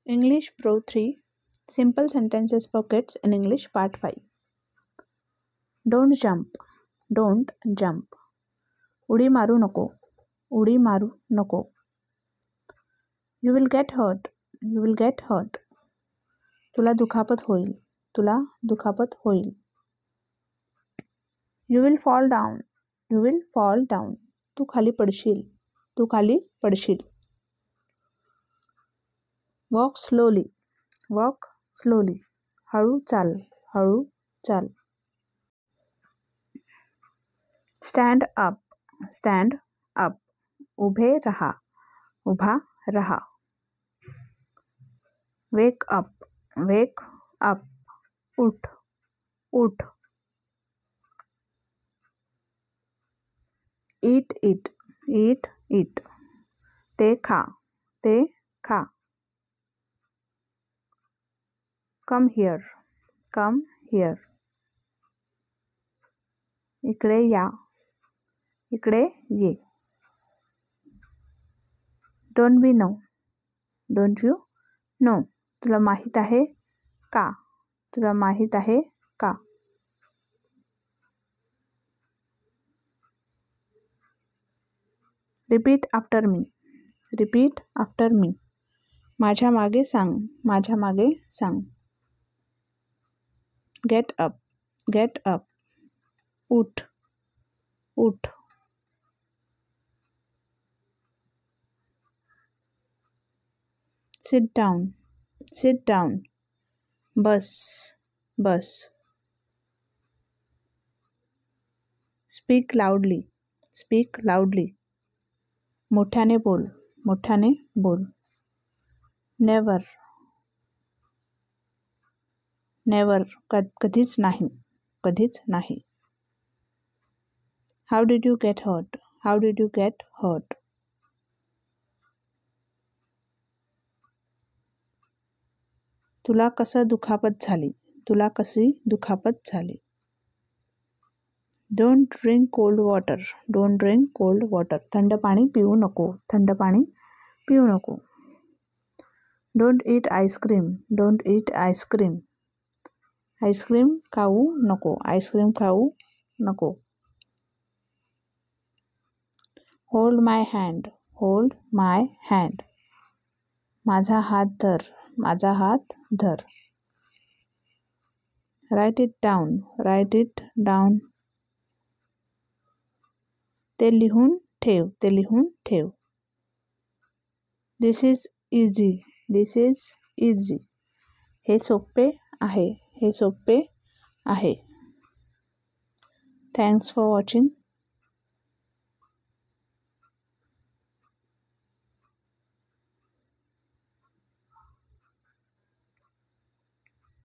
English Pro 3 Simple Sentences Pockets in English Part 5. Don't jump. Don't jump. उडी मारू नको. उडी मारू नको. You will get hurt. You will get hurt. तुला दुखापत होईल. तुला दुखापत होईल. You will fall down. You will fall down. तू खाली पडशील. तू खाली पडशील. Walk slowly. Walk slowly. हळू चाल. हळू चाल. Stand up. Stand up. उभे रहा. उभा रहा. Wake up. Wake up. उठ. उठ. Eat it. Eat it. ते खा. ते खा. Come here. Come here. इकडे या. इकडे ये. Don't we know? Don't you know? तुला माहित आहे का? तुला माहित आहे का? Repeat after me. Repeat after me. माझ्या मागे सांग. माझ्या मागे सांग. Get up. Get up. उठ. उठ. Sit down. Sit down. बस. बस. Speak loudly. Speak loudly. मोठ्याने बोल. मोठ्याने बोल. Never. Never. कधीच नाही. कधीच नाही. How did you get hurt? How did you get hurt? तुला कसं दुखापत झाली. तुला कशी दुखापत झाली. Don't drink cold water. Don't drink cold water. थंड पाणी पिऊ नको. थंड पाणी पिऊ नको. Don't eat ice cream. Don't eat ice cream. Ice cream खाऊ नको. आईस्क्रीम खाऊ नको. Hold my hand. Hold my hand. माझा हात धर. माझा हात धर. Write it down. Write it down. ते लिहून ठेव. ते लिहून ठेव. This is easy. This is easy. हे सोपे आहे. हे सोपे आहे. Thanks for watching.